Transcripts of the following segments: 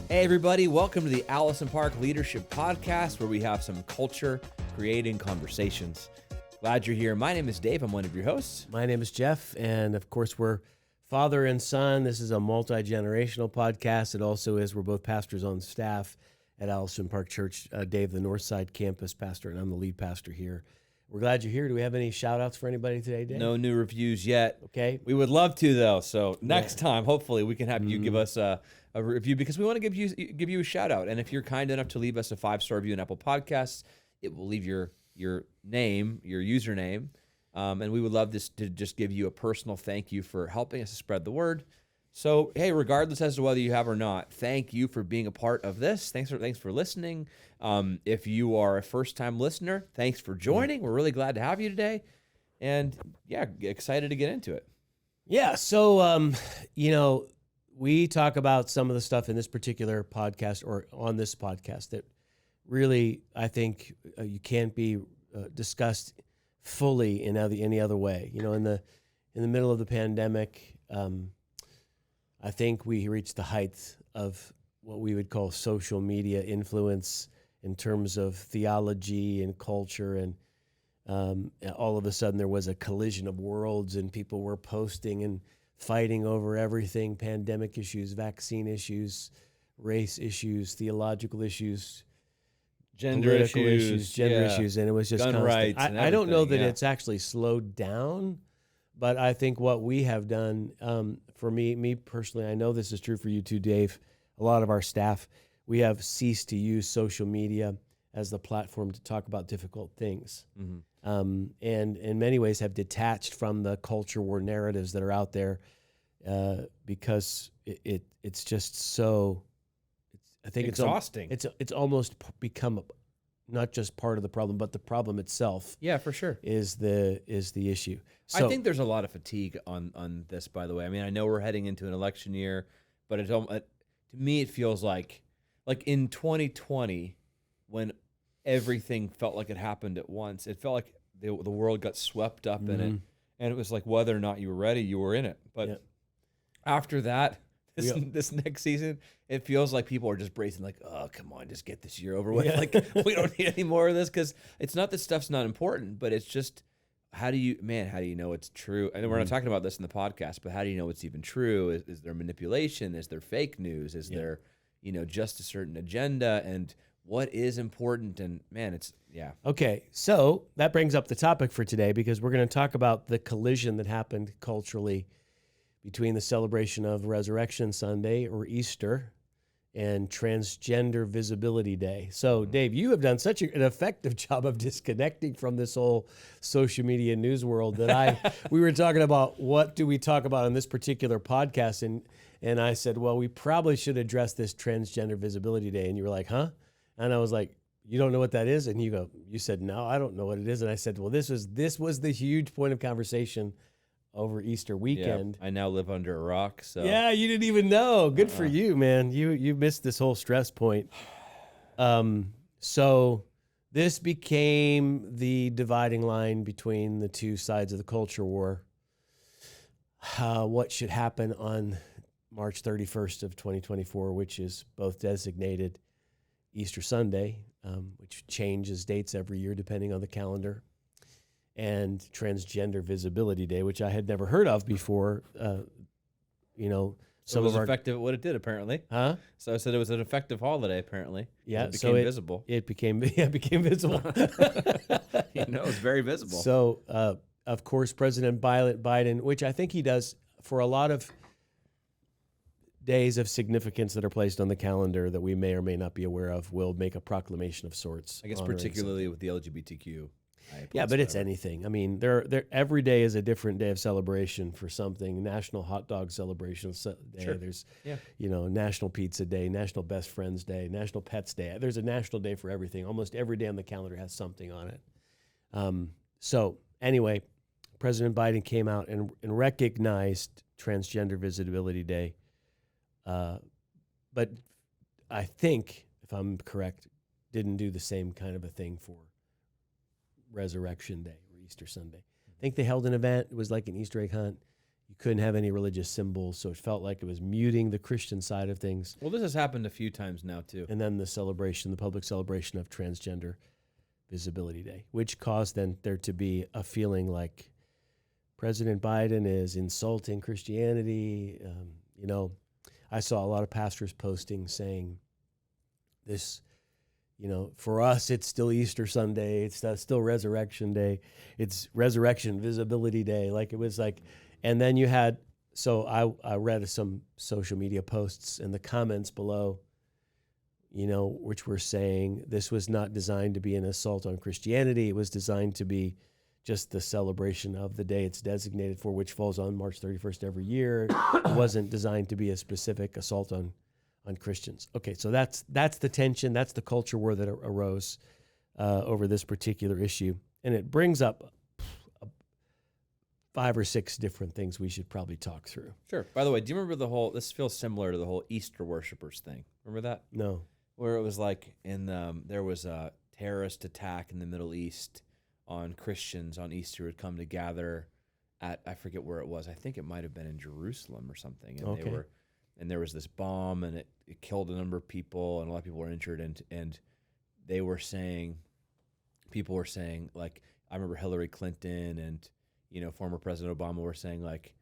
Hey everybody, welcome to the Allison Park Leadership Podcast, where we have some culture creating conversations. Glad you're here. My name is Dave. I'm one of your hosts. My name is Jeff, and of course we're father and son. This is a multi-generational podcast. It also is, we're both pastors on staff at Allison Park Church. Dave, the Northside campus pastor, and I'm the lead pastor here. We're glad you're here. Do we have any shout-outs for anybody today, Dave? No new reviews yet. Okay. We would love to, though. So next time, hopefully, we can have you give us a review, because we want to give you a shout-out. And if you're kind enough to leave us a 5-star review on Apple Podcasts, it will leave your name, your username, and we would love to just give you a personal thank you for helping us to spread the word. So, hey, regardless as to whether you have or not, thank you for being a part of this. Thanks for listening. If you are a first-time listener, thanks for joining. We're really glad to have you today. And, yeah, excited to get into it. Yeah, so, we talk about some of the stuff in this particular podcast or on this podcast that really, I think, you can't be discussed fully in any other way. You know, in the middle of the pandemic, I think we reached the height of what we would call social media influence in terms of theology and culture, and all of a sudden there was a collision of worlds, and people were posting and fighting over everything: pandemic issues, vaccine issues, race issues, theological issues, Gender political issues, gender issues, and it was just gun constant. rights and I don't know that everything, it's actually slowed down, but I think what we have done, for me personally, I know this is true for you too, Dave, a lot of our staff, we have ceased to use social media as the platform to talk about difficult things. Mm-hmm. And in many ways have detached from the culture war narratives that are out there, because it's just so, I think exhausting. It's almost become not just part of the problem, but the problem itself. Yeah, for sure. Is the issue. So, I think there's a lot of fatigue on this, by the way. I mean, I know we're heading into an election year, but to me it feels like in 2020, when everything felt like it happened at once, it felt like the world got swept up in it, and it was like whether or not you were ready, you were in it. But after that, this next season, it feels like people are just bracing, like, oh, come on, just get this year over with. Like, we don't need any more of this, because it's not that stuff's not important, but it's just, how do you know it's true? And we're not talking about this in the podcast, but how do you know it's even true? Is there manipulation? Is there fake news? Is there, just a certain agenda? And what is important? And man, Okay, so that brings up the topic for today, because we're going to talk about the collision that happened culturally between the celebration of Resurrection Sunday or Easter and Transgender Visibility Day. So, Dave, you have done such an effective job of disconnecting from this whole social media news world that we were talking about what do we talk about on this particular podcast, and I said, well, we probably should address this Transgender Visibility Day, and you were like, huh? And I was like, you don't know what that is? And you said, no, I don't know what it is. And I said, well, this was the huge point of conversation over Easter weekend. Yeah, I now live under a rock. So yeah, you didn't even know. Good for you, man. You missed this whole stress point. So this became the dividing line between the two sides of the culture war. What should happen on March 31st of 2024, which is both designated Easter Sunday, which changes dates every year depending on the calendar, and Transgender Visibility Day, which I had never heard of before. So it was effective at what it did, apparently. Huh? So I said it was an effective holiday, apparently. Yeah, it became visible. It became visible. It was very visible. So, of course, President Biden, which I think he does for a lot of days of significance that are placed on the calendar that we may or may not be aware of, will make a proclamation of sorts. I guess particularly with the LGBTQ. Yeah, but it's anything. I mean, every day is a different day of celebration for something. National Hot Dog Celebration Day. Sure. There's, National Pizza Day, National Best Friends Day, National Pets Day. There's a national day for everything. Almost every day on the calendar has something on it. So anyway, President Biden came out and recognized Transgender Visibility Day. But I think, if I'm correct, didn't do the same kind of a thing for Resurrection Day or Easter Sunday. I think they held an event. It was like an Easter egg hunt. You couldn't have any religious symbols, so it felt like it was muting the Christian side of things. Well, this has happened a few times now, too. And then the public celebration of Transgender Visibility Day, which caused then there to be a feeling like President Biden is insulting Christianity. I saw a lot of pastors posting saying this, for us, it's still Easter Sunday. It's still Resurrection Day. It's Resurrection Visibility Day. Like it was like, and then you had, so I read some social media posts in the comments below, which were saying this was not designed to be an assault on Christianity. It was designed to be just the celebration of the day it's designated for, which falls on March 31st every year. It wasn't designed to be a specific assault on Christians. Okay, so that's the tension, that's the culture war that arose over this particular issue. And it brings up 5 or 6 different things we should probably talk through. Sure. By the way, do you remember this feels similar to the whole Easter worshipers thing. Remember that? No. Where it was like there was a terrorist attack in the Middle East on Christians on Easter who had come to gather at, I forget where it was. I think it might have been in Jerusalem or something. And and there was this bomb and it killed a number of people and a lot of people were injured and they were saying, people were saying, like, I remember Hillary Clinton and, former President Obama were saying, like,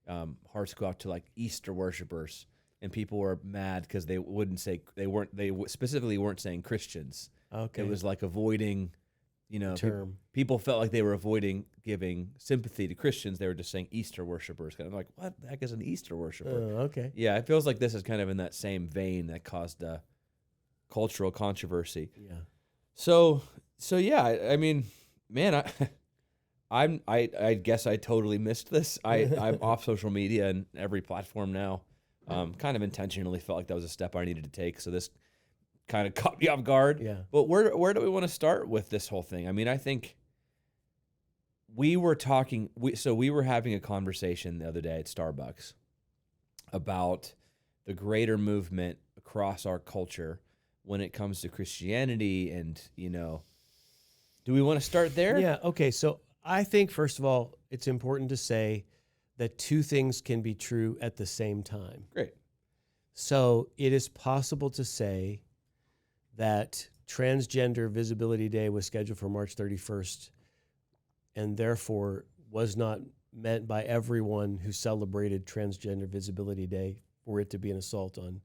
hearts go out to, like, Easter worshipers. And people were mad because they specifically weren't saying Christians. Okay. It was like avoiding, term. People felt like they were avoiding giving sympathy to Christians. They were just saying Easter worshipers. Kind of like, what the heck is an Easter worshiper? Okay. Yeah, it feels like this is kind of in that same vein that caused a cultural controversy. Yeah. So yeah, I mean, man, I guess I totally missed this. I'm off social media and every platform now. Kind of intentionally felt like that was a step I needed to take. So this kind of caught me off guard. Yeah. But where do we want to start with this whole thing? I mean, I think we were having a conversation the other day at Starbucks about the greater movement across our culture when it comes to Christianity and, do we want to start there? Yeah. Okay. So I think, first of all, it's important to say that 2 things can be true at the same time. Great. So it is possible to say that Transgender Visibility Day was scheduled for March 31st and therefore was not meant by everyone who celebrated Transgender Visibility Day for it to be an assault on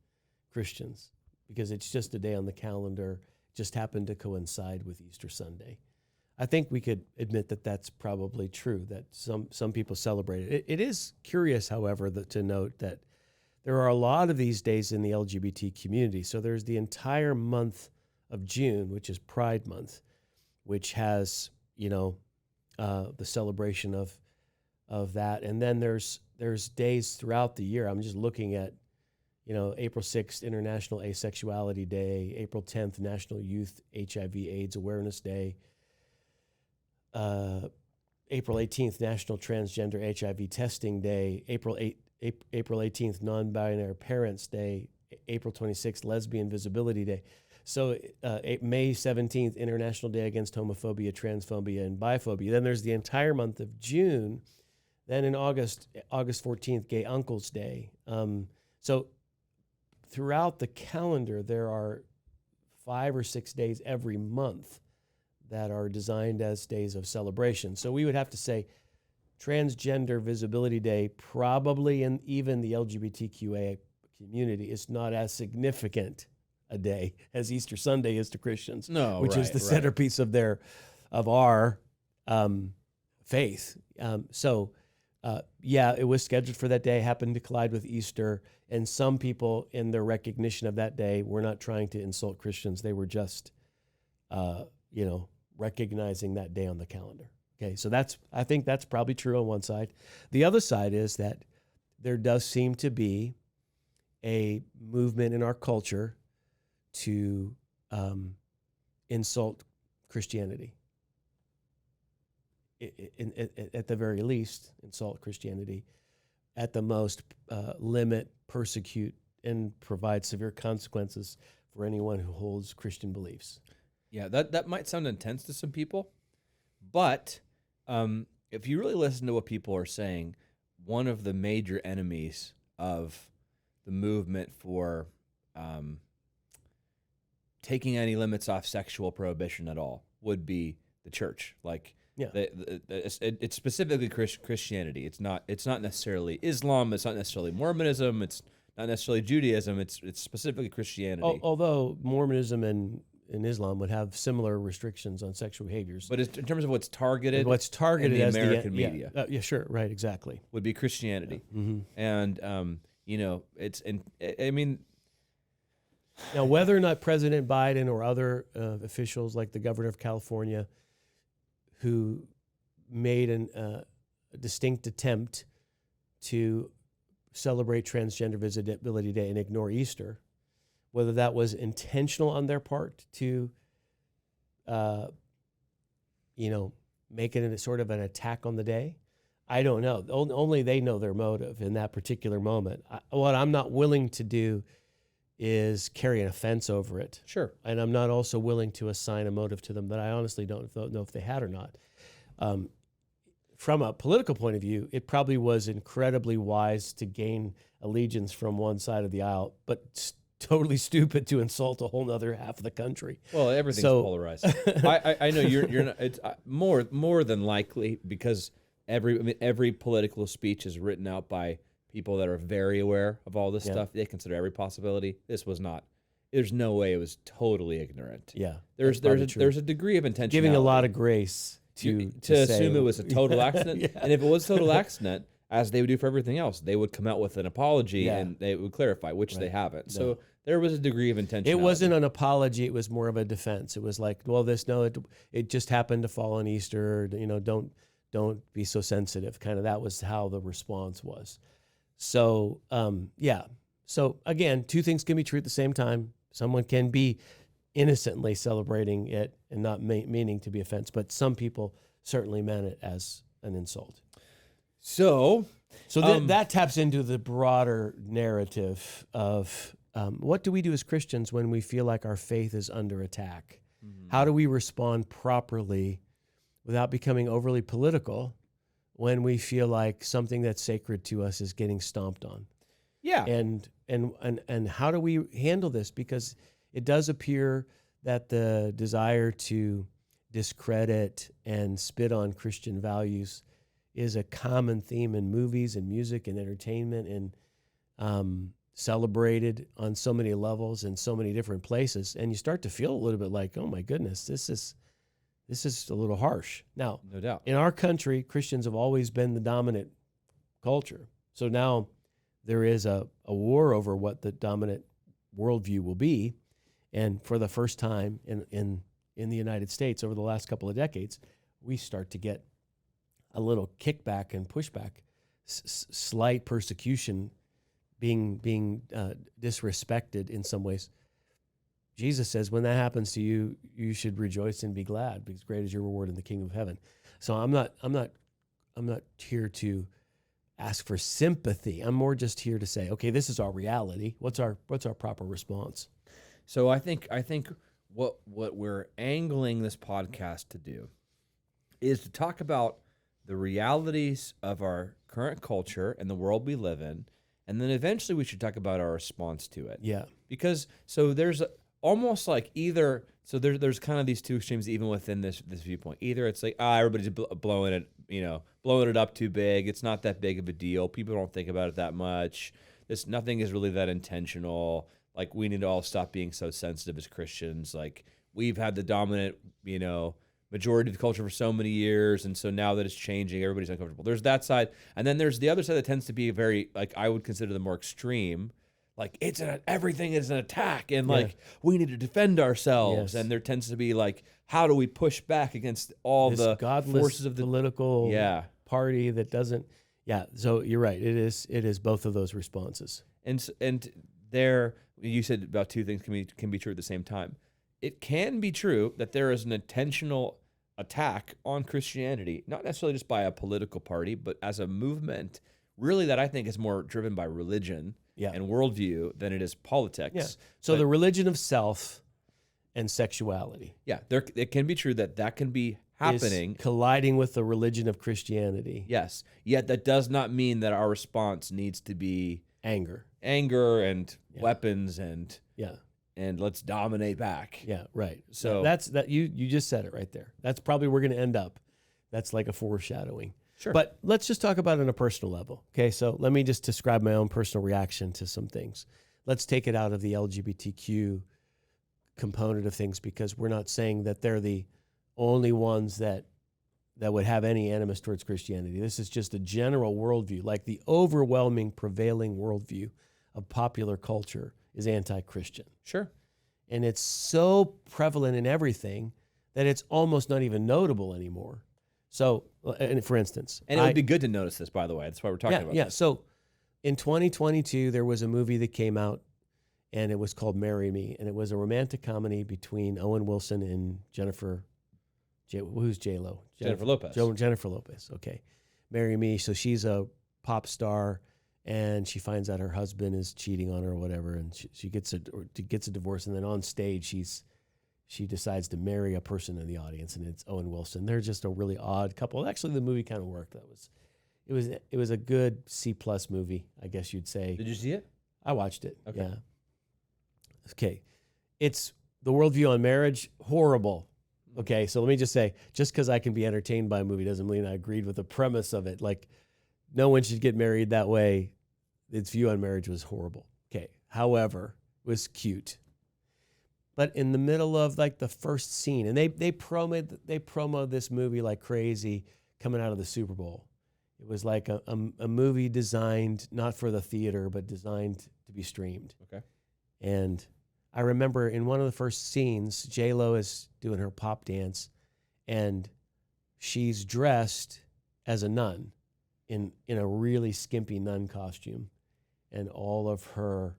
Christians, because it's just a day on the calendar, just happened to coincide with Easter Sunday. I think we could admit that that's probably true, that some people celebrate it. It is curious, however, to note that there are a lot of these days in the LGBT community. So there's the entire month of June, which is Pride Month, which has, the celebration of that. And then there's days throughout the year. I'm just looking at, April 6th, International Asexuality Day, April 10th, National Youth HIV/AIDS Awareness Day, April 18th, National Transgender HIV Testing Day, April 18th, Non-Binary Parents Day, April 26th, Lesbian Visibility Day. So May 17th, International Day Against Homophobia, Transphobia, and Biphobia. Then there's the entire month of June. Then in August 14th, Gay Uncles Day. So throughout the calendar, there are 5 or 6 days every month that are designed as days of celebration. So we would have to say Transgender Visibility Day, probably in even the LGBTQA community, is not as significant a day as Easter Sunday is to Christians, which is the centerpiece of our faith. It was scheduled for that day, happened to collide with Easter, and some people in their recognition of that day were not trying to insult Christians. They were just, recognizing that day on the calendar. Okay, so I think that's probably true on one side. The other side is that there does seem to be a movement in our culture to insult Christianity. At the very least, insult Christianity. At the most, limit, persecute, and provide severe consequences for anyone who holds Christian beliefs. Yeah, that might sound intense to some people, but if you really listen to what people are saying, one of the major enemies of the movement for taking any limits off sexual prohibition at all would be the church. Like, it's specifically Christianity. It's not necessarily Islam. It's not necessarily Mormonism. It's not necessarily Judaism. It's specifically Christianity. Although Mormonism and Islam would have similar restrictions on sexual behaviors, but in terms of what's targeted in the as American media, sure, right, exactly, would be Christianity. Yeah. Mm-hmm. And I mean, now whether or not President Biden or other officials like the governor of California, who made a distinct attempt to celebrate Transgender Visibility Day and ignore Easter, whether that was intentional on their part to, make it a sort of an attack on the day, I don't know. Only they know their motive in that particular moment. What I'm not willing to do is carry an offense over it. Sure. And I'm not also willing to assign a motive to them that I honestly don't know if they had or not. From a political point of view, it probably was incredibly wise to gain allegiance from one side of the aisle, but totally stupid to insult a whole other half of the country. Well, everything's polarized. I know you're not, it's more than likely, because every political speech is written out by people that are very aware of all this stuff. They consider every possibility. This was not. There's no way it was totally ignorant. Yeah, there's a degree of intentionality. Giving a lot of grace to assume it was a total accident. And if it was a total accident, as they would do for everything else, they would come out with an apology and they would clarify, which they haven't. No. So there was a degree of intentionality. It wasn't an apology. It was more of a defense. It was like, well, it just happened to fall on Easter. Don't be so sensitive. Kind of, that was how the response was. So, So again, two things can be true at the same time. Someone can be innocently celebrating it and not meaning to be offense, but some people certainly meant it as an insult. So that taps into the broader narrative of what do we do as Christians when we feel like our faith is under attack? Mm-hmm. How do we respond properly without becoming overly political when we feel like something that's sacred to us is getting stomped on? Yeah. And how do we handle this? Because it does appear that the desire to discredit and spit on Christian values is a common theme in movies and music and entertainment, and celebrated on so many levels in so many different places. And you start to feel a little bit like, oh my goodness, this is a little harsh. Now, no doubt, in our country, Christians have always been the dominant culture. So now there is a war over what the dominant worldview will be. And for the first time in the United States over the last couple of decades, we start to get a little kickback and pushback, slight persecution, being disrespected in some ways. Jesus says, when that happens to you, you should rejoice and be glad, because great is your reward in the kingdom of heaven. So I'm not here to ask for sympathy. I'm more just here to say, okay, this is our reality. What's our proper response? So I think what we're angling this podcast to do is to talk about the realities of our current culture and the world we live in, and then eventually we should talk about our response to it. Yeah. Because there's almost like there's kind of these two extremes even within this viewpoint. Either it's like everybody's blowing it up too big. It's not that big of a deal. People don't think about it that much. Nothing is really that intentional. Like, we need to all stop being so sensitive as Christians. Like, we've had the dominant, majority of the culture for so many years, and so now that it's changing, everybody's uncomfortable. There's that side, and then there's the other side that tends to be very, like, I would consider the more extreme. Like, everything is an attack, and like, we need to defend ourselves. Yes. And there tends to be like, how do we push back against all this the godless forces of the political party that doesn't? Yeah. So you're right. It is both of those responses. And there, you said about two things can be true at the same time. It can be true that there is an intentional attack on Christianity, not necessarily just by a political party, but as a movement, really, that I think is more driven by religion and worldview than it is politics. Yeah. So the religion of self and sexuality. Yeah, it can be true that can be happening. Colliding with the religion of Christianity. Yes. Yet that does not mean that our response needs to be Anger and weapons and Yeah. and let's dominate back. Yeah, right. So that's you just said it right there. That's probably where we're going to end up. That's like a foreshadowing. Sure. But let's just talk about it on a personal level. Okay, so let me just describe my own personal reaction to some things. Let's take it out of the LGBTQ component of things, because we're not saying that they're the only ones that would have any animus towards Christianity. This is just a general worldview. Like the overwhelming prevailing worldview of popular culture is anti-Christian. Sure. And it's so prevalent in everything that it's almost not even notable anymore. So, and for instance, And it would be good to notice this, by the way. That's why we're talking about this. So in 2022, there was a movie that came out, and it was called Marry Me. And it was a romantic comedy between Owen Wilson and who's J-Lo? Jennifer Lopez. Jennifer Lopez, okay. Marry Me. So she's a pop star, and she finds out her husband is cheating on her or whatever, and she gets a divorce. And then on stage, she decides to marry a person in the audience, and it's Owen Wilson. They're just a really odd couple. Actually, the movie kind of worked. It was a good C+ movie, I guess you'd say. Did you see it? I watched it. Okay. Yeah. Okay. It's the worldview on marriage, horrible. Okay, so let me just say, just because I can be entertained by a movie doesn't mean I agreed with the premise of it. Like, no one should get married that way. Its view on marriage was horrible. Okay, however, it was cute. But in the middle of like the first scene, and they promoted this movie like crazy coming out of the Super Bowl. It was like a movie designed not for the theater, but designed to be streamed. Okay. And I remember in one of the first scenes, J-Lo is doing her pop dance, and she's dressed as a nun in a really skimpy nun costume, and all of her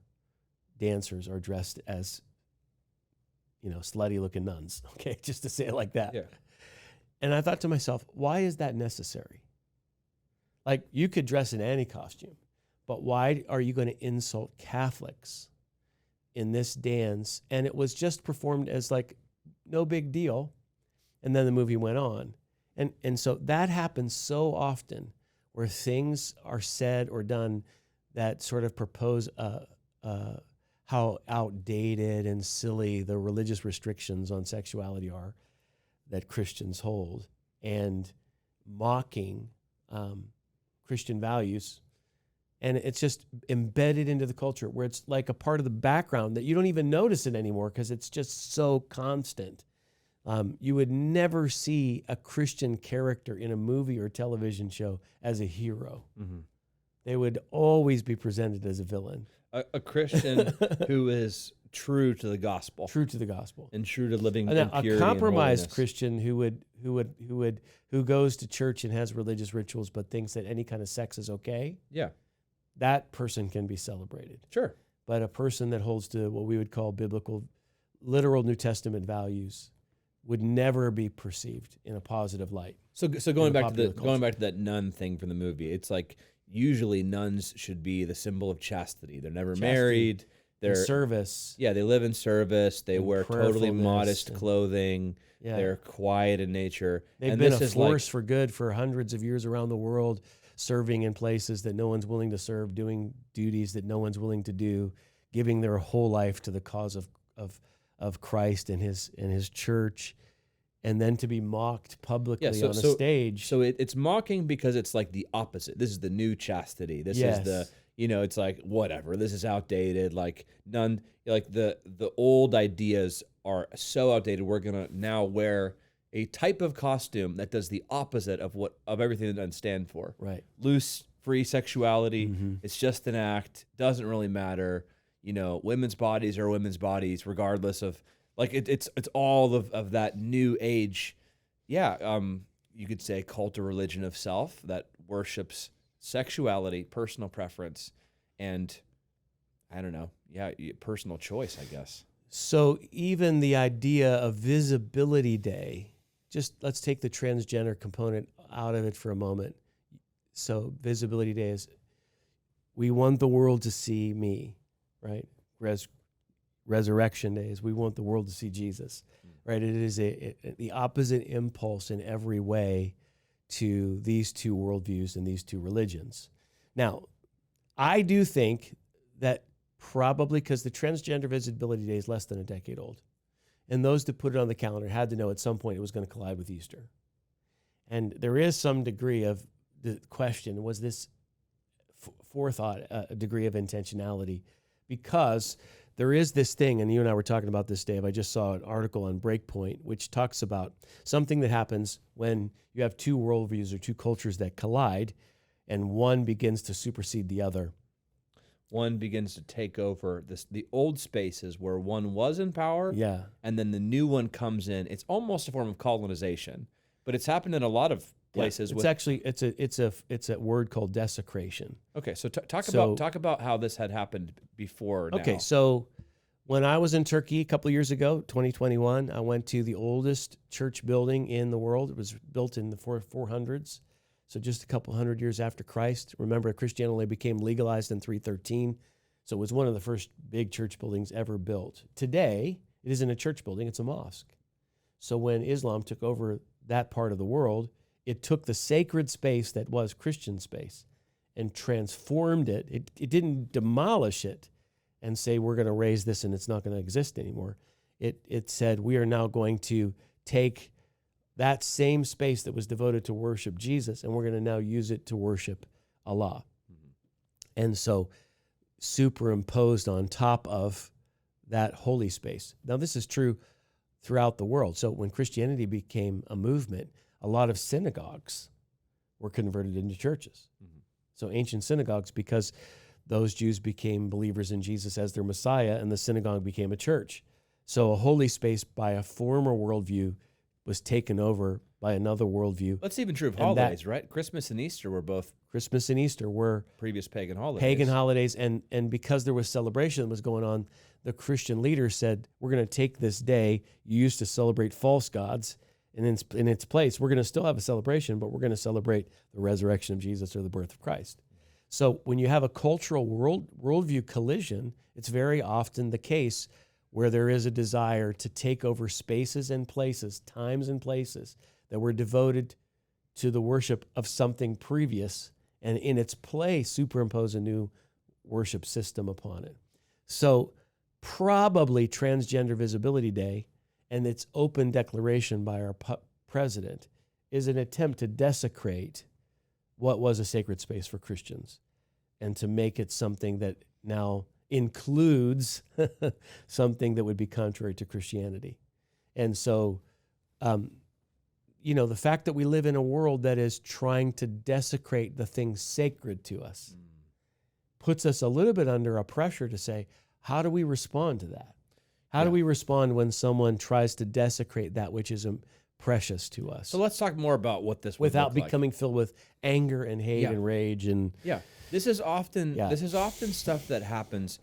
dancers are dressed as, slutty looking nuns. Okay, just to say it like that. Yeah. And I thought to myself, why is that necessary? Like, you could dress in any costume, but why are you going to insult Catholics in this dance? And it was just performed as like no big deal. And then the movie went on. And so that happens so often, where things are said or done that sort of propose how outdated and silly the religious restrictions on sexuality are that Christians hold, and mocking Christian values. And it's just embedded into the culture, where it's like a part of the background that you don't even notice it anymore because it's just so constant. You would never see a Christian character in a movie or television show as a hero. Mm-hmm. They would always be presented as a villain. A Christian who is true to the gospel. True to the gospel. And true to living in A purity compromised and holiness. Christian who goes to church and has religious rituals but thinks that any kind of sex is okay. Yeah. That person can be celebrated. Sure. But a person that holds to what we would call biblical, literal New Testament values would never be perceived in a positive light. So going back to that nun thing from the movie, it's like usually nuns should be the symbol of chastity. They're never married. They're in service. Yeah, they live in service. They and wear totally prayerfulness modest and- clothing. Yeah. They're quiet in nature. They've and been this a is force for good for hundreds of years around the world, serving in places that no one's willing to serve, doing duties that no one's willing to do, giving their whole life to the cause of Christ and his church, and then to be mocked publicly on a stage. So it's mocking because it's like the opposite. This is the new chastity. This is the, it's like, whatever, this is outdated. Like the old ideas are so outdated. We're going to now wear a type of costume that does the opposite of everything that nuns stand for. Right. Loose, free sexuality. Mm-hmm. It's just an act. Doesn't really matter. Women's bodies are women's bodies, regardless of, like, it's all of that new age. Yeah. You could say cult or religion of self that worships sexuality, personal preference, and I don't know. Yeah. Personal choice, I guess. So even the idea of Visibility Day, just let's take the transgender component out of it for a moment. So Visibility Day is, we want the world to see me, right? Resurrection Day is we want the world to see Jesus, right? It is the opposite impulse in every way to these two worldviews and these two religions. Now, I do think that probably because the Transgender Visibility Day is less than a decade old, and those that put it on the calendar had to know at some point it was going to collide with Easter. And there is some degree of the question, was this forethought, a degree of intentionality? Because there is this thing, and you and I were talking about this, Dave. I just saw an article on Breakpoint, which talks about something that happens when you have two worldviews or two cultures that collide, and one begins to supersede the other. One begins to take over the old spaces where one was in power, and then the new one comes in. It's almost a form of colonization, but it's happened in a lot of places. It's a word called desecration. Okay, so talk about how this had happened before. Okay, so when I was in Turkey a couple of years ago, 2021, I went to the oldest church building in the world. It was built in the 400s, so just a couple hundred years after Christ. Remember, Christianity became legalized in 313, so it was one of the first big church buildings ever built. Today, it isn't a church building, it's a mosque. So when Islam took over that part of the world, it took the sacred space that was Christian space and transformed it. It didn't demolish it and say, we're going to raise this and it's not going to exist anymore. It said, we are now going to take that same space that was devoted to worship Jesus, and we're going to now use it to worship Allah. Mm-hmm. And so superimposed on top of that holy space. Now, this is true throughout the world. So when Christianity became a movement, a lot of synagogues were converted into churches. Mm-hmm. So ancient synagogues, because those Jews became believers in Jesus as their Messiah, and the synagogue became a church. So a holy space by a former worldview was taken over by another worldview. That's even true of holidays, right? Christmas and Easter were both previous pagan holidays. Pagan holidays, and because there was celebration that was going on, the Christian leaders said, we're going to take this day you used to celebrate false gods, and in its place, we're going to still have a celebration, but we're going to celebrate the resurrection of Jesus or the birth of Christ. So when you have a cultural worldview collision, it's very often the case where there is a desire to take over spaces and places, times and places that were devoted to the worship of something previous, and in its place superimpose a new worship system upon it. So probably Transgender Visibility Day and its open declaration by our president is an attempt to desecrate what was a sacred space for Christians and to make it something that now includes something that would be contrary to Christianity. And so, the fact that we live in a world that is trying to desecrate the things sacred to us puts us a little bit under a pressure to say, how do we respond to that? How do we respond when someone tries to desecrate that which is precious to us? So let's talk more about what this would without look like. Becoming filled with anger and hate and rage and This is often stuff that happens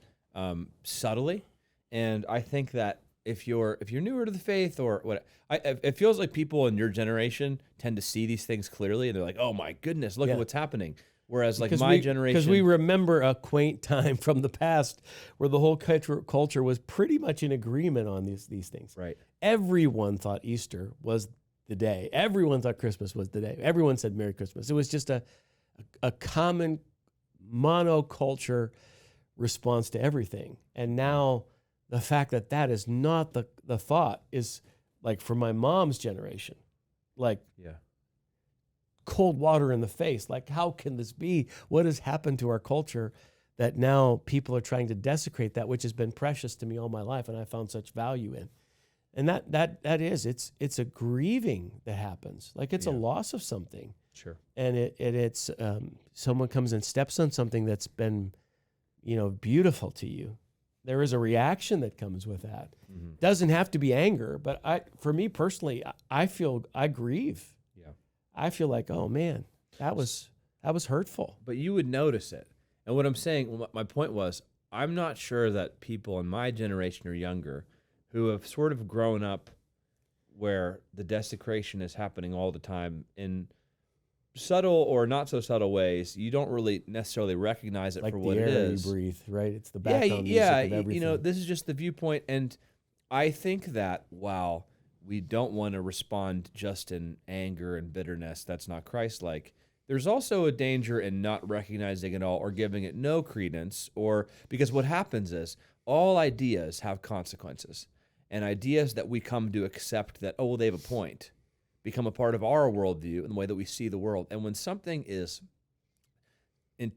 subtly, and I think that if you're newer to the faith or what, it feels like people in your generation tend to see these things clearly, and they're like, "Oh my goodness, look at what's happening." Whereas, like my generation, because we remember a quaint time from the past where the whole culture was pretty much in agreement on these things. Right. Everyone thought Easter was the day. Everyone thought Christmas was the day. Everyone said Merry Christmas. It was just a common monoculture response to everything. And now the fact that is not the thought is, like, for my mom's generation, like cold water in the face. Like, how can this be? What has happened to our culture that now people are trying to desecrate that which has been precious to me all my life and I found such value in? And it's a grieving that happens. Like, it's a loss of something. Sure. And it's someone comes and steps on something that's been, beautiful to you. There is a reaction that comes with that. Mm-hmm. Doesn't have to be anger, but for me personally, I grieve. Yeah. I feel like, oh man, that was hurtful. But you would notice it. And what I'm saying, my point was, I'm not sure that people in my generation or younger who have sort of grown up where the desecration is happening all the time in subtle or not so subtle ways, you don't really necessarily recognize it Like for the what it air is. you breathe, right? It's the Yeah, background music yeah. of everything. You know, this is just the viewpoint, and I think that while we don't want to respond just in anger and bitterness, that's not Christ-like. There's also a danger in not recognizing it all or giving it no credence, or because what happens is all ideas have consequences, and ideas that we come to accept that, oh, well, they have a point, become a part of our worldview and the way that we see the world. And when something is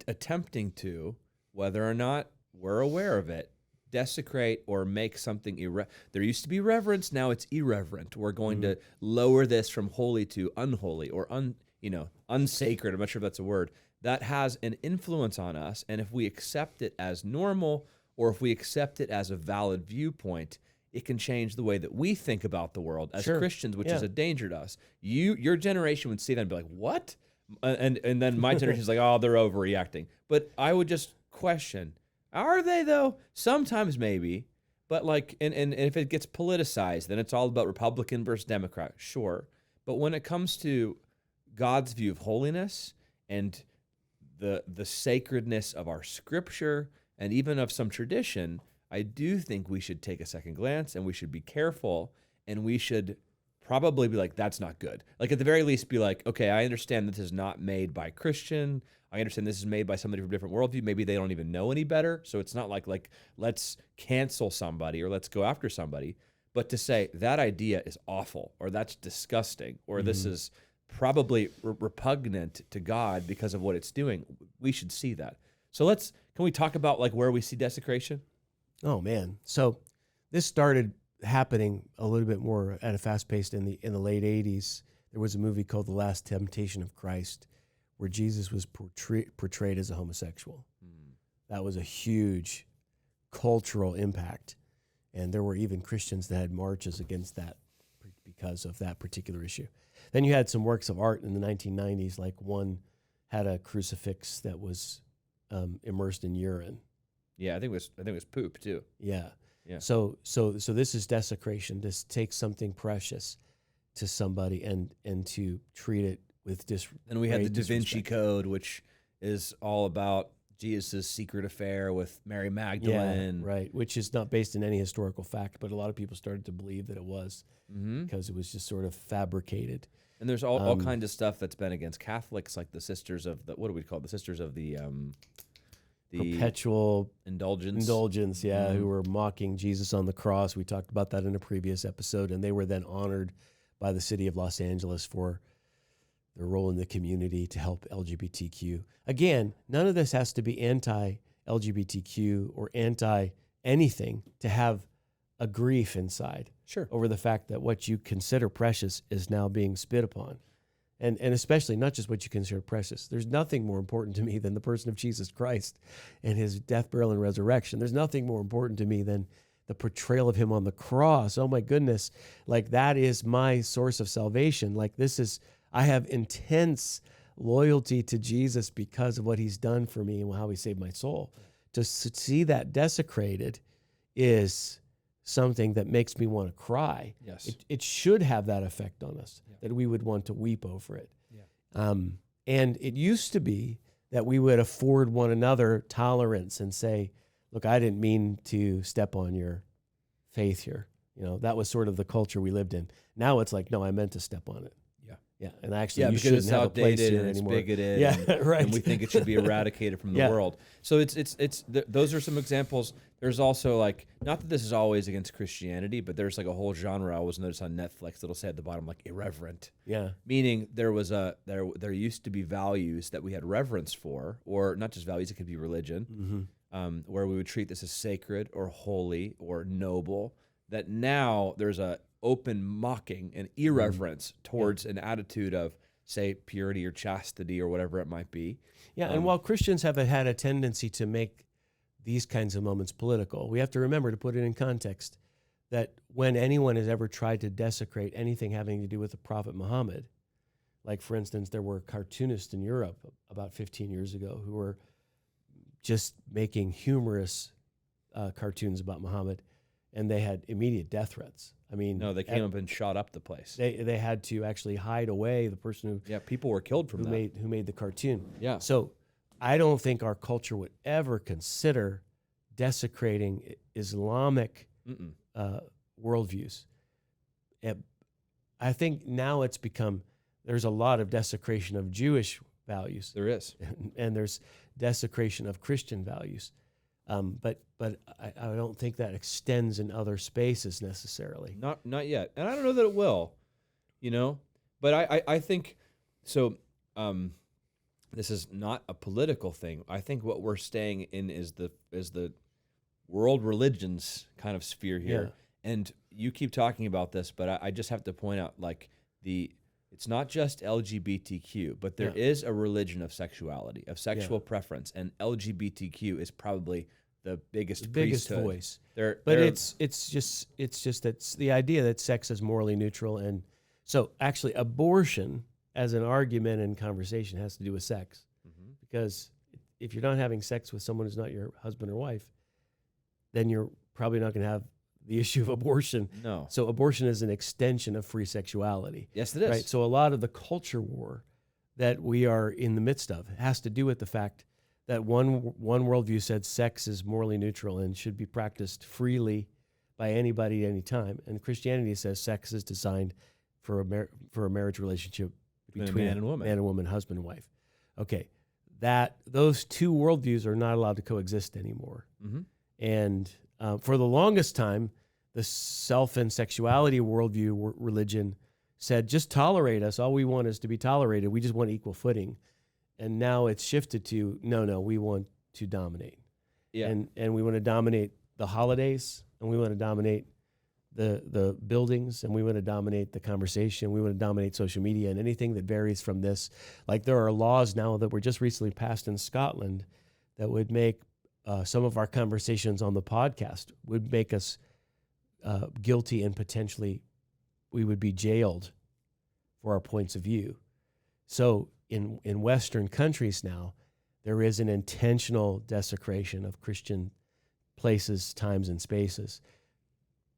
attempting to, whether or not we're aware of it, desecrate or make something there used to be reverence, now it's irreverent. We're going to lower this from holy to unholy or unsacred. I'm not sure if that's a word. That has an influence on us, and if we accept it as normal or if we accept it as a valid viewpoint, it can change the way that we think about the world as Christians, which is a danger to us. Your generation would see that and be like, what? And then my generation's like, oh, they're overreacting. But I would just question, are they though? Sometimes maybe, but like, and if it gets politicized, then it's all about Republican versus Democrat, sure. But when it comes to God's view of holiness and the sacredness of our scripture and even of some tradition, I do think we should take a second glance and we should be careful and we should probably be like, that's not good. Like at the very least be like, okay, I understand this is not made by Christian. I understand this is made by somebody from a different worldview. Maybe they don't even know any better. So it's not like let's cancel somebody or let's go after somebody. But to say that idea is awful or that's disgusting or this is probably repugnant to God because of what it's doing, we should see that. So can we talk about like where we see desecration? Oh man. So this started happening a little bit more at a fast pace in the late 80s. There was a movie called The Last Temptation of Christ where Jesus was portrayed as a homosexual. That was a huge cultural impact. And there were even Christians that had marches against that because of that particular issue. Then you had some works of art in the 1990s, like one had a crucifix that was immersed in urine. Yeah, I think it was poop too. Yeah. Yeah. So this is desecration. This takes something precious to somebody and to treat it with And we had the Da Vinci Code, which is all about Jesus' secret affair with Mary Magdalene. Yeah, right. Which is not based in any historical fact, but a lot of people started to believe that it was because it was just sort of fabricated. And there's all kinds of stuff that's been against Catholics, like the Sisters of the, what do we call it? The Sisters of the Perpetual Indulgence, who were mocking Jesus on the cross. We talked about that in a previous episode, and they were then honored by the city of Los Angeles for their role in the community to help LGBTQ. Again, none of this has to be anti-LGBTQ or anti-anything to have a grief inside over the fact that what you consider precious is now being spit upon. And especially not just what you consider precious. There's nothing more important to me than the person of Jesus Christ and his death, burial, and resurrection. There's nothing more important to me than the portrayal of him on the cross. Oh my goodness. Like that is my source of salvation. Like I have intense loyalty to Jesus because of what he's done for me and how he saved my soul. To see that desecrated is something that makes me want to cry. Yes. It should have that effect on us, that we would want to weep over it. Yeah. And it used to be that we would afford one another tolerance and say, look, I didn't mean to step on your faith here. That was sort of the culture we lived in. Now it's like, no, I meant to step on it. Yeah, and actually, you shouldn't have a place here and it's anymore. Bigoted. Yeah, right. And we think it should be eradicated from the world. So those are some examples. There's also like, not that this is always against Christianity, but there's like a whole genre I always notice on Netflix that'll say at the bottom like irreverent. Yeah. Meaning there used to be values that we had reverence for, or not just values, it could be religion, where we would treat this as sacred or holy or noble. That now there's a open mocking and irreverence towards an attitude of, say, purity or chastity or whatever it might be. Yeah, and while Christians have had a tendency to make these kinds of moments political, we have to remember to put it in context that when anyone has ever tried to desecrate anything having to do with the Prophet Muhammad, like, for instance, there were cartoonists in Europe about 15 years ago who were just making humorous cartoons about Muhammad. and they had immediate death threats. I mean, No, they came up and shot up the place. they had to actually hide away the person Yeah, people were killed from that. who made the cartoon. Yeah. So I don't think our culture would ever consider desecrating Islamic worldviews. I think now it's become, there's a lot of desecration of Jewish values. There is. And there's desecration of Christian values. But I don't think that extends in other spaces necessarily. Not yet. And I don't know that it will, But I think, so this is not a political thing. I think what we're staying in is the world religions kind of sphere here. Yeah. And you keep talking about this, but I just have to point out, like, it's not just LGBTQ, but there is a religion of sexuality, of sexual preference, and LGBTQ is probably the biggest voice. But it's just that the idea that sex is morally neutral, and so actually abortion as an argument and conversation has to do with sex, because if you're not having sex with someone who's not your husband or wife, then you're probably not going to have the issue of abortion. No. So abortion is an extension of free sexuality. Yes, it is. Right. So a lot of the culture war that we are in the midst of has to do with the fact that one worldview said sex is morally neutral and should be practiced freely by anybody at any time, and Christianity says sex is designed for a marriage relationship between man and woman, husband and wife. Okay, those two worldviews are not allowed to coexist anymore. And for the longest time, the self and sexuality worldview religion said, just tolerate us. All we want is to be tolerated. We just want equal footing. And now it's shifted to, no, we want to dominate. Yeah. And we want to dominate the holidays, and we want to dominate the buildings, and we want to dominate the conversation. We want to dominate social media and anything that varies from this. Like, there are laws now that were just recently passed in Scotland that would make some of our conversations on the podcast would make us guilty, and potentially we would be jailed for our points of view. So in Western countries now, there is an intentional desecration of Christian places, times, and spaces,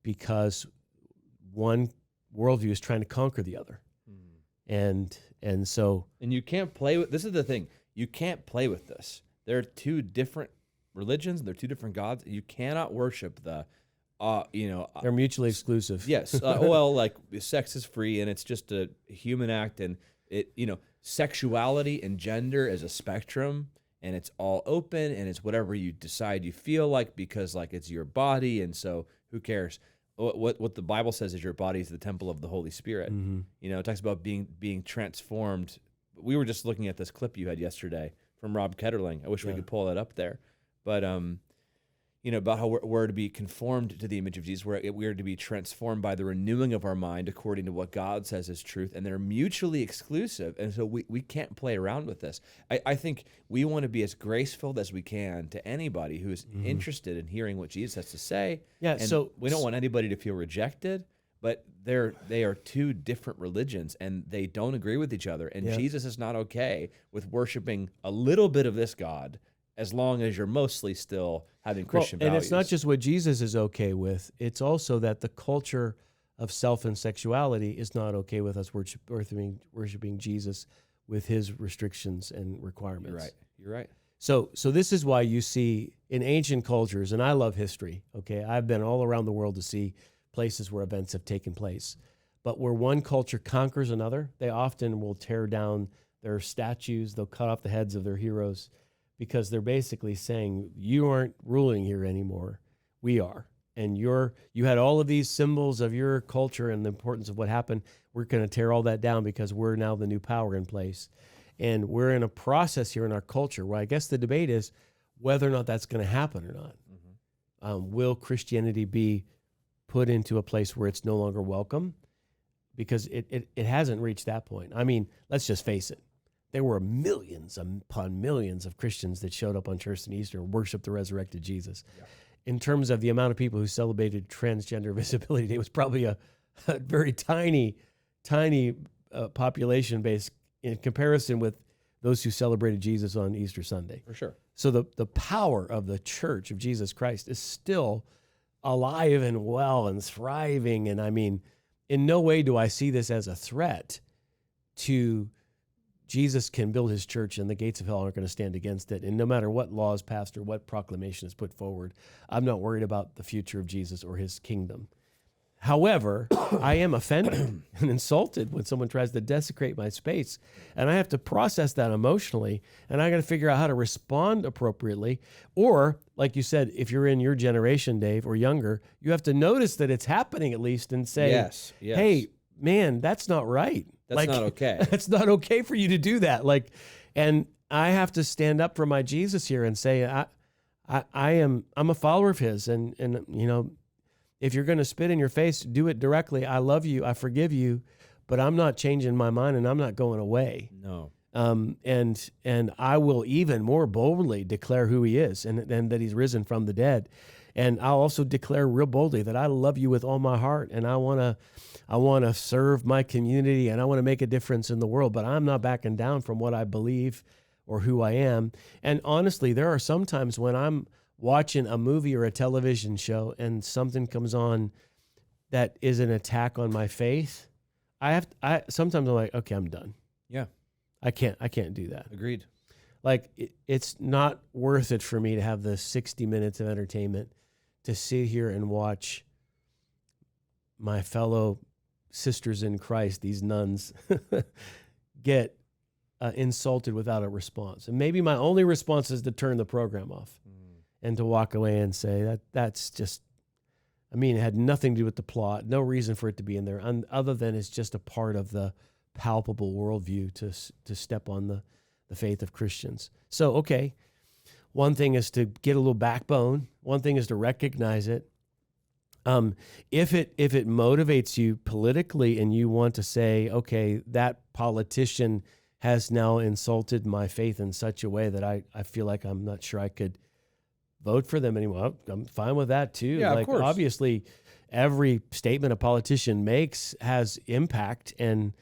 because one worldview is trying to conquer the other. And so... And you can't play with... This is the thing. You can't play with this. There are two different religions, and they're two different gods. You cannot worship the... they're mutually exclusive. Yes. Well, like, sex is free, and it's just a human act, and sexuality and gender is a spectrum, and it's all open, and it's whatever you decide you feel like, because, like, it's your body, and so who cares? What the Bible says is your body is the temple of the Holy Spirit. It talks about being transformed. We were just looking at this clip you had yesterday from Rob Ketterling. I wish we could pull that up there, but about how we're to be conformed to the image of Jesus. We're to be transformed by the renewing of our mind according to what God says is truth, and they're mutually exclusive. And so we can't play around with this. I think we want to be as graceful as we can to anybody who's interested in hearing what Jesus has to say. Yeah. And so we don't want anybody to feel rejected, but they are two different religions, and they don't agree with each other. And Jesus is not okay with worshiping a little bit of this God, as long as you're mostly still having Christian values. And it's not just what Jesus is okay with. It's also that the culture of self and sexuality is not okay with us worshiping Jesus with his restrictions and requirements. You're right. So this is why you see in ancient cultures, and I love history, okay? I've been all around the world to see places where events have taken place. But where one culture conquers another, they often will tear down their statues, they'll cut off the heads of their heroes, because they're basically saying, you aren't ruling here anymore, we are. And you had all of these symbols of your culture and the importance of what happened. We're going to tear all that down because we're now the new power in place. And we're in a process here in our culture where I guess the debate is whether or not that's going to happen or not. Will Christianity be put into a place where it's no longer welcome? Because it hasn't reached that point. I mean, let's just face it. There were millions upon millions of Christians that showed up on Church and Easter and worshiped the resurrected Jesus. Yeah. In terms of the amount of people who celebrated Transgender Visibility Day, it was probably a very tiny population base in comparison with those who celebrated Jesus on Easter Sunday. For sure. So the power of the Church of Jesus Christ is still alive and well and thriving. And I mean, in no way do I see this as a threat to Jesus can build his church and the gates of hell aren't going to stand against it. And no matter what law is passed or what proclamation is put forward, I'm not worried about the future of Jesus or his kingdom. However, I am offended and insulted when someone tries to desecrate my space, and I have to process that emotionally, and I got to figure out how to respond appropriately. Or, like you said, if you're in your generation, Dave, or younger, you have to notice that it's happening at least and say, yes. hey, man, that's not right. That's not okay. It's not okay for you to do that. And I have to stand up for my Jesus here and say, I'm a follower of his, and you know, if you're going to spit in your face, do it directly. I love you. I forgive you, but I'm not changing my mind and I'm not going away. No. And I will even more boldly declare who he is and that he's risen from the dead. And I'll also declare real boldly that I love you with all my heart, and I want to serve my community, and I want to make a difference in the world, but I'm not backing down from what I believe or who I am. And honestly, there are some times when I'm watching a movie or a television show and something comes on that is an attack on my faith. Sometimes I'm like, okay, I'm done. Yeah. I can't do that. Agreed. Like it's not worth it for me to have the 60 minutes of entertainment to sit here and watch my fellow sisters in Christ, these nuns, get insulted without a response. And maybe my only response is to turn the program off and to walk away and say that's just, I mean, it had nothing to do with the plot, no reason for it to be in there, other than it's just a part of the palpable worldview to step on the faith of Christians. So, okay, one thing is to get a little backbone. One thing is to recognize it. If it motivates you politically and you want to say, okay, that politician has now insulted my faith in such a way that I feel like I'm not sure I could vote for them anymore, I'm fine with that too. Yeah, of course. Obviously, every statement a politician makes has impact, and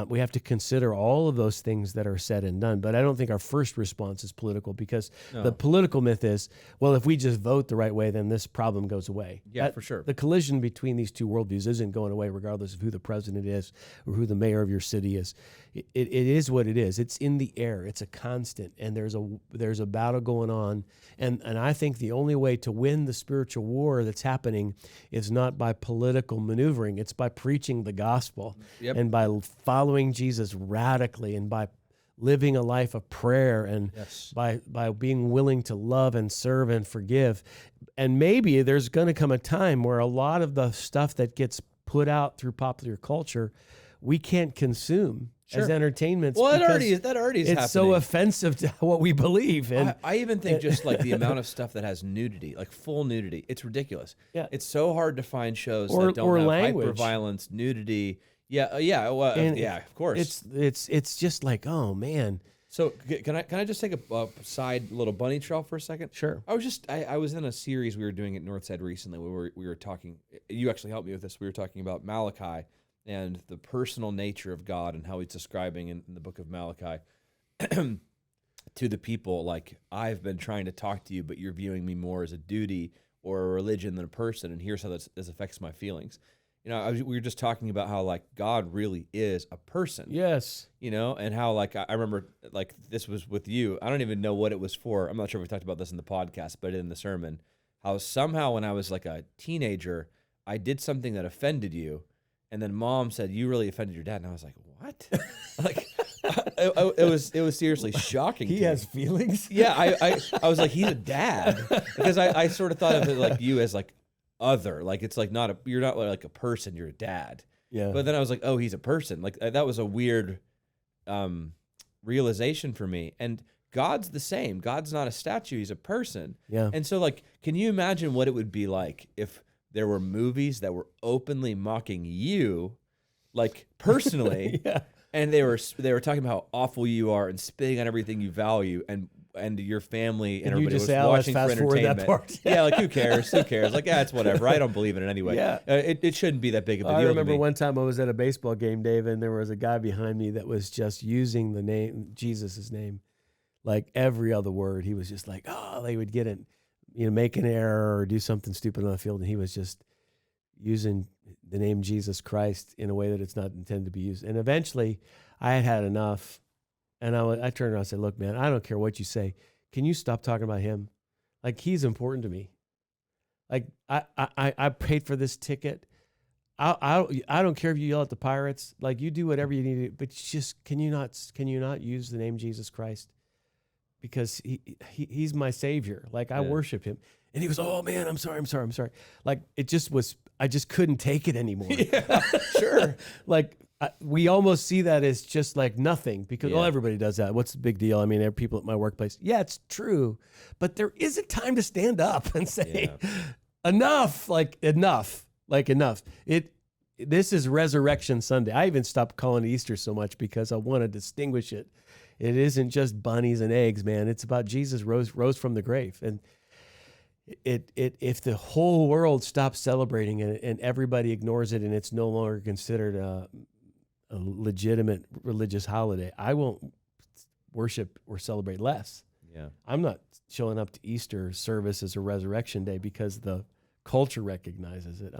we have to consider all of those things that are said and done. But I don't think our first response is political, because the political myth is, well, if we just vote the right way, then this problem goes away. Yeah, for sure. The collision between these two worldviews isn't going away regardless of who the president is or who the mayor of your city is. It is what it is. It's in the air. It's a constant, and there's a battle going on. And I think the only way to win the spiritual war that's happening is not by political maneuvering. It's by preaching the gospel and by following Jesus radically, and by living a life of prayer, and by being willing to love and serve and forgive. And maybe there's going to come a time where a lot of the stuff that gets put out through popular culture we can't consume as entertainment. Well, that already is it's happening. so offensive to what we believe. And I even think just like the amount of stuff that has nudity, like full nudity, it's ridiculous. Yeah. It's so hard to find shows Or that don't have language. hyperviolence, nudity. Yeah, of course. It's just like, oh man. So can I just take a side little bunny trail for a second? Sure. I was in a series we were doing at Northside recently where we were talking. You actually helped me with this. We were talking about Malachi and the personal nature of God and how he's describing in the book of Malachi to the people, like, I've been trying to talk to you, but you're viewing me more as a duty or a religion than a person, and here's how this affects my feelings. You know, we were just talking about how, like, God really is a person. Yes. You know, and how, like, I remember, like, this was with you. I don't even know what it was for. I'm not sure if we talked about this in the podcast, but in the sermon, how somehow when I was like a teenager, I did something that offended you. And then Mom said, you really offended your dad. And I was like, what? Like, it was seriously shocking. He has feelings? Yeah, I was like, he's a dad. Because I sort of thought of it like you as like other. Like, it's like you're not like a person, you're a dad. Yeah. But then I was like, oh, he's a person. Like, that was a weird realization for me. And God's the same. God's not a statue, he's a person. Yeah. And so, like, can you imagine what it would be like if there were movies that were openly mocking you, like, personally, and they were talking about how awful you are and spitting on everything you value, and your family and everybody was watching for entertainment. That part. Yeah, like, who cares? Who cares? Like, yeah, it's whatever. I don't believe in it anyway. Yeah. It shouldn't be that big of a deal. I remember to me. one time I was at a baseball game, Dave, and there was a guy behind me that was just using the name, Jesus' name, like every other word. He was just like, oh, they would get it. make an error or do something stupid on the field, and he was just using the name Jesus Christ in a way that it's not intended to be used. And eventually, I had enough, and I turned around and said, "Look, man, I don't care what you say. Can you stop talking about him? Like, he's important to me. Like, I paid for this ticket. I don't care if you yell at the Pirates. Like, you do whatever you need to do, but just can you not use the name Jesus Christ? Because he's my savior. Like, I worship him." And he was, "Oh man, I'm sorry. Like, I just couldn't take it anymore." Yeah, sure. Like, we almost see that as just like nothing because, everybody does that. What's the big deal? I mean, there are people at my workplace. Yeah, it's true. But there is a time to stand up and say, enough. This is Resurrection Sunday. I even stopped calling it Easter so much because I want to distinguish it. It isn't just bunnies and eggs, man. It's about Jesus rose from the grave. And if the whole world stops celebrating it and everybody ignores it and it's no longer considered a legitimate religious holiday, I won't worship or celebrate less. Yeah. I'm not showing up to Easter service as a Resurrection Day because the culture recognizes it.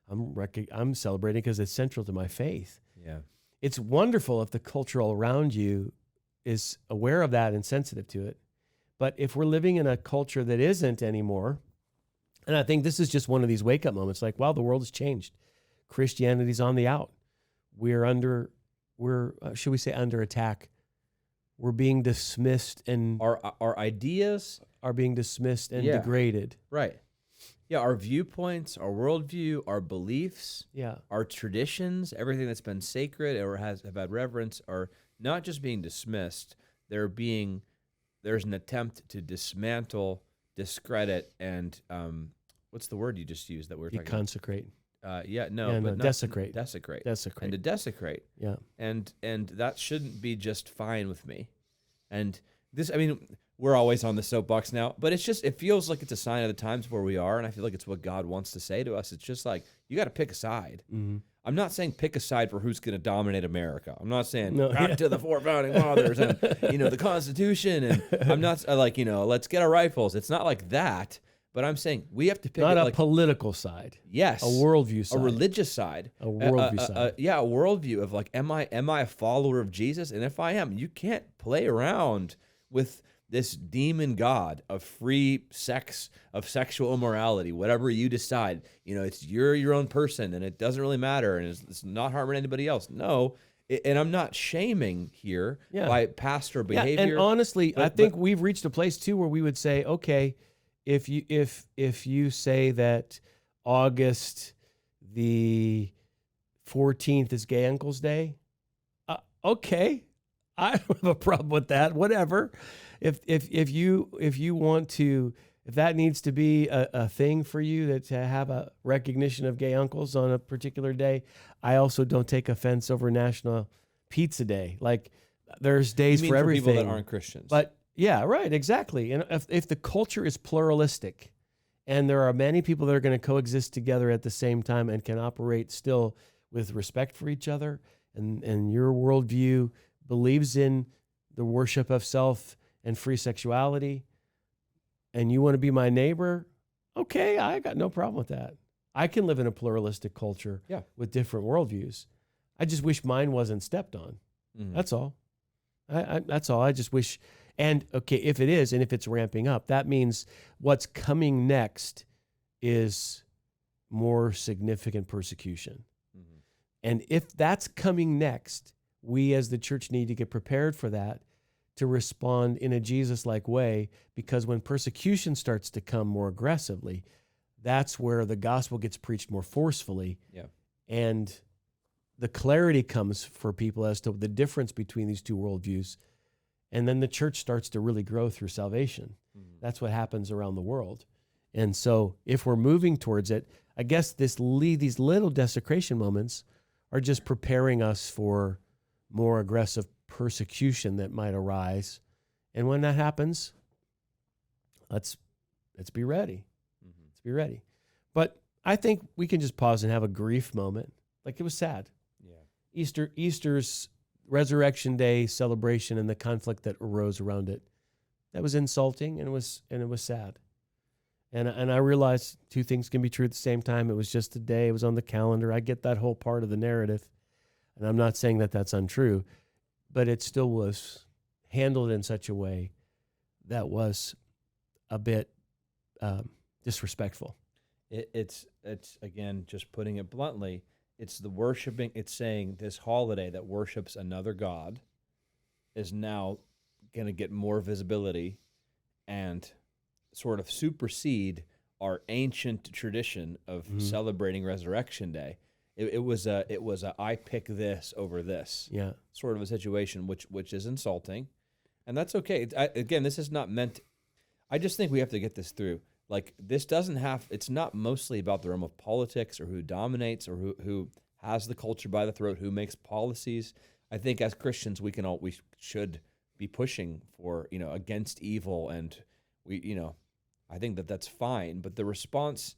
I'm celebrating because it's central to my faith. Yeah. It's wonderful if the culture all around you is aware of that and sensitive to it. But if we're living in a culture that isn't anymore, and I think this is just one of these wake-up moments, like, wow, the world has changed. Christianity's on the out. Should we say under attack? We're being dismissed, and our ideas are being dismissed and degraded. Right. Yeah, our viewpoints, our worldview, our beliefs, our traditions, everything that's been sacred or have had reverence are not just being dismissed. There's an attempt to dismantle, discredit, and what's the word you just used that we were talking about? Deconsecrate. Desecrate. Desecrate. And to desecrate. Yeah. And that shouldn't be just fine with me. And this, I mean, we're always on the soapbox now, but it feels like it's a sign of the times where we are, and I feel like it's what God wants to say to us. It's just like, you got to pick a side. Mm-hmm. I'm not saying pick a side for who's going to dominate America. I'm not saying back to the four founding fathers and, the Constitution, and I'm not like, let's get our rifles. It's not like that. But I'm saying we have to pick not a political side. Yes, a worldview side, a religious side, a worldview side. A worldview of like, am I a follower of Jesus? And if I am, you can't play around with this demon god of free sex, of sexual immorality, whatever you decide. It's you're your own person, and it doesn't really matter, and it's not harming anybody else. No. And I'm not shaming here by pastor behavior. And honestly, I think we've reached a place too where we would say, okay, if you say that August the 14th is Gay Uncle's Day, okay, I don't have a problem with that. Whatever. If you want to, if that needs to be a thing for you to have a recognition of gay uncles on a particular day, I also don't take offense over National Pizza Day. Like, there's days for everything. People that aren't Christians, but. Yeah, right, exactly. And if the culture is pluralistic and there are many people that are going to coexist together at the same time and can operate still with respect for each other, and your worldview believes in the worship of self and free sexuality, and you want to be my neighbor, okay, I got no problem with that. I can live in a pluralistic culture with different worldviews. I just wish mine wasn't stepped on. Mm-hmm. That's all. That's all. I just wish... And okay, if it is, and if it's ramping up, that means what's coming next is more significant persecution. Mm-hmm. And if that's coming next, we as the church need to get prepared for that, to respond in a Jesus-like way, because when persecution starts to come more aggressively, that's where the gospel gets preached more forcefully. Yeah. And the clarity comes for people as to the difference between these two worldviews. And then the church starts to really grow through salvation. Mm-hmm. That's what happens around the world. And so if we're moving towards it, I guess these little desecration moments are just preparing us for more aggressive persecution that might arise. And when that happens, let's be ready. Mm-hmm. Let's be ready. But I think we can just pause and have a grief moment. Like, it was sad. Yeah. Easter's Resurrection Day celebration and the conflict that arose around it, that was insulting, and it was sad. And I realized two things can be true at the same time. It was just a day. It was on the calendar. I get that whole part of the narrative. And I'm not saying that that's untrue, but it still was handled in such a way that was a bit disrespectful. It's again, just putting it bluntly, it's the worshiping, it's saying this holiday that worships another God is now going to get more visibility and sort of supersede our ancient tradition of celebrating Resurrection Day. It was a I pick this over this sort of a situation, which is insulting, and that's okay. Again, this is not meant. I just think we have to get this through. Like, this doesn't have. It's not mostly about the realm of politics or who dominates or who has the culture by the throat, who makes policies. I think as Christians, we should be pushing for, against evil, and I think that's fine. But the response,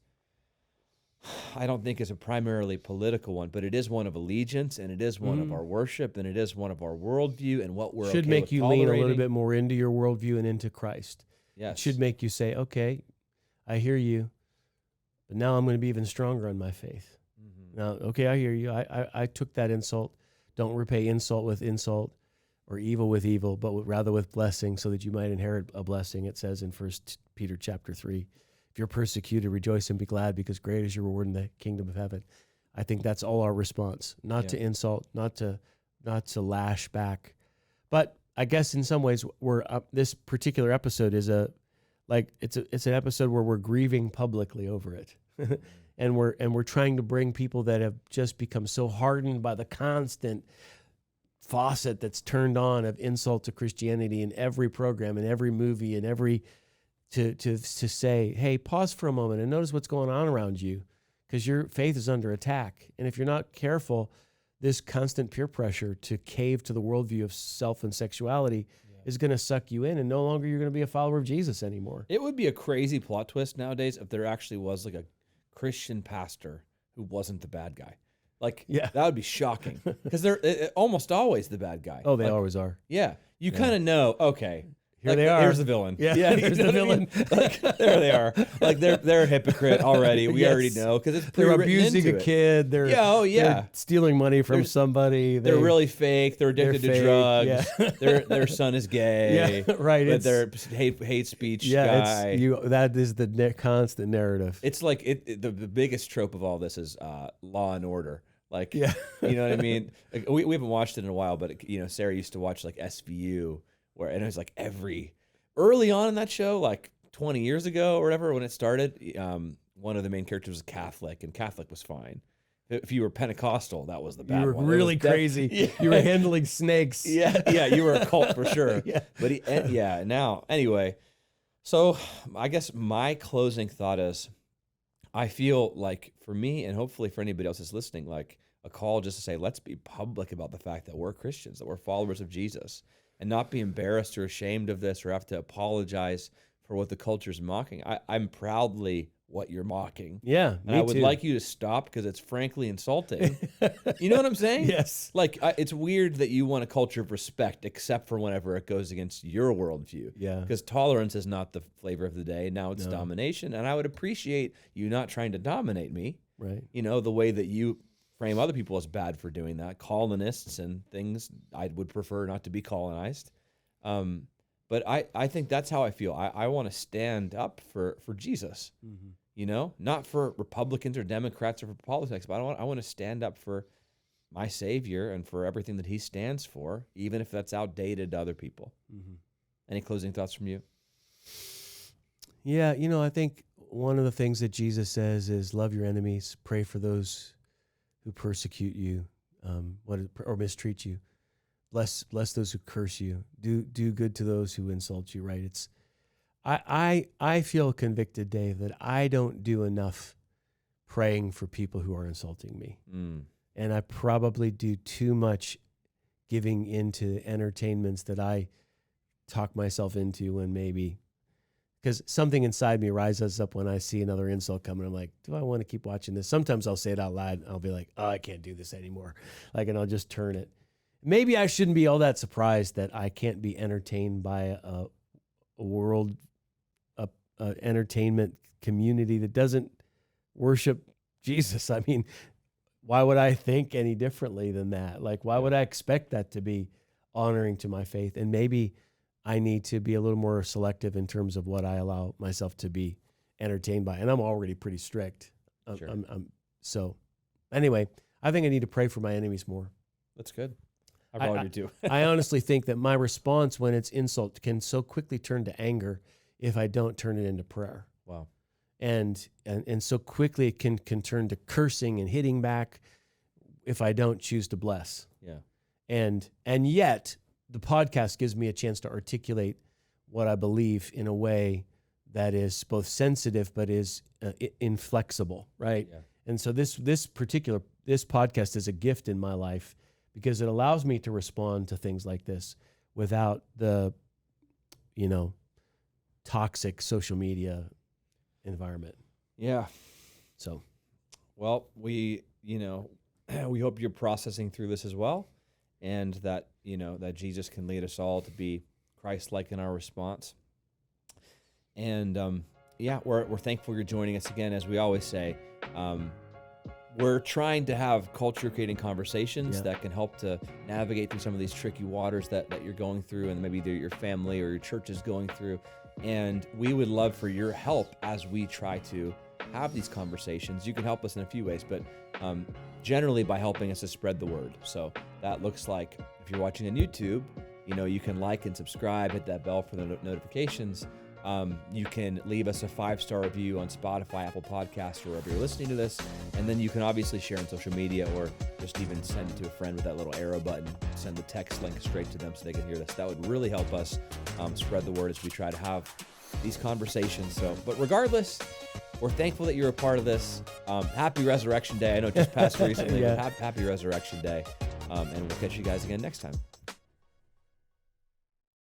I don't think is a primarily political one, but it is one of allegiance, and it is one of our worship, and it is one of our worldview, and what we're should okay make with you tolerating. lean a little bit more into your worldview and into Christ. Yes. It should make you say, okay, I hear you, but now I'm going to be even stronger on my faith. Now, okay, I hear you. I took that insult. Don't repay insult with insult or evil with evil, but rather with blessing, so that you might inherit a blessing. It says in 1 Peter chapter 3, if you're persecuted, rejoice and be glad, because great is your reward in the kingdom of heaven. I think that's all our response, not to insult, not to lash back. But I guess in some ways, this particular episode is it's an episode where we're grieving publicly over it. And we're trying to bring people that have just become so hardened by the constant faucet that's turned on of insult to Christianity in every program, in every movie, in every to say, hey, pause for a moment and notice what's going on around you, because your faith is under attack. And if you're not careful, this constant peer pressure to cave to the worldview of self and sexuality is going to suck you in, and no longer you're going to be a follower of Jesus anymore. It would be a crazy plot twist nowadays if there actually was like a Christian pastor who wasn't the bad guy. Like, that would be shocking, because they're almost always the bad guy. Oh, they always are. Yeah. You kind of know, okay, here they are. Here's the villain. Yeah, here's the villain. Like, there they are. Like, they're a hypocrite already. We already know, because it's they're pre-written abusing into a it. kid. They're stealing money from somebody. They're really fake. They're addicted to drugs. Yeah. Their son is gay. Yeah, right. But they're hate speech guy. That is the constant narrative. It's like the biggest trope of all this is Law and Order. Like, yeah. You know what I mean? Like, we haven't watched it in a while, but Sarah used to watch like SVU, and it was like early on in that show, like 20 years ago or whatever, when it started, one of the main characters was Catholic, and Catholic was fine. If you were Pentecostal, that was the bad one. You were really crazy. Yeah. You were handling snakes. Yeah, you were a cult for sure. Yeah. But now, anyway, so I guess my closing thought is, I feel like for me, and hopefully for anybody else that's listening, like a call just to say, let's be public about the fact that we're Christians, that we're followers of Jesus, and not be embarrassed or ashamed of this or have to apologize for what the culture's mocking. I'm proudly what you're mocking. Yeah, and I would like you to stop, because it's frankly insulting. You know what I'm saying? Yes. Like, it's weird that you want a culture of respect, except for whenever it goes against your worldview. Yeah. Because tolerance is not the flavor of the day. Now it's domination. And I would appreciate you not trying to dominate me. Right. The way that you frame other people as bad for doing that. Colonists and things, I would prefer not to be colonized. But I think that's how I feel. I want to stand up for Jesus. Not for Republicans or Democrats or for politics, but I want to stand up for my Savior and for everything that he stands for, even if that's outdated to other people. Any closing thoughts from you? Yeah, I think one of the things that Jesus says is love your enemies, pray for those who persecute you, or mistreat you. Bless those who curse you. Do good to those who insult you. Right? I feel convicted, Dave, that I don't do enough praying for people who are insulting me, and I probably do too much giving into entertainments that I talk myself into, and maybe because something inside me rises up when I see another insult coming. I'm like, do I want to keep watching this? Sometimes I'll say it out loud, and I'll be like, oh, I can't do this anymore. And I'll just turn it. Maybe I shouldn't be all that surprised that I can't be entertained by a world entertainment community that doesn't worship Jesus. I mean, why would I think any differently than that? Like, why would I expect that to be honoring to my faith? And maybe I need to be a little more selective in terms of what I allow myself to be entertained by. And I'm already pretty strict. Sure. So anyway, I think I need to pray for my enemies more. That's good. I probably do too. I honestly think that my response when it's insult can so quickly turn to anger if I don't turn it into prayer. Wow. And so quickly it can turn to cursing and hitting back if I don't choose to bless. Yeah. And yet the podcast gives me a chance to articulate what I believe in a way that is both sensitive but is inflexible, right? Yeah. And so this podcast is a gift in my life because it allows me to respond to things like this without the, toxic social media environment. Yeah. So, well, we hope you're processing through this as well, and that, that Jesus can lead us all to be Christ-like in our response. And we're thankful you're joining us again. As we always say, we're trying to have culture-creating conversations that can help to navigate through some of these tricky waters that you're going through, and maybe your family or your church is going through. And we would love for your help as we try to have these conversations. You can help us in a few ways, but generally by helping us to spread the word. So that looks like, if you're watching on YouTube, you can like and subscribe, hit that bell for the notifications. You can leave us a 5-star review on Spotify, Apple Podcasts, or wherever you're listening to this. And then you can obviously share on social media, or just even send it to a friend with that little arrow button. Send the text link straight to them so they can hear this. That would really help us spread the word as we try to have these conversations. But regardless, we're thankful that you're a part of this. Happy Resurrection Day. I know it just passed recently, but happy Resurrection Day. And we'll catch you guys again next time.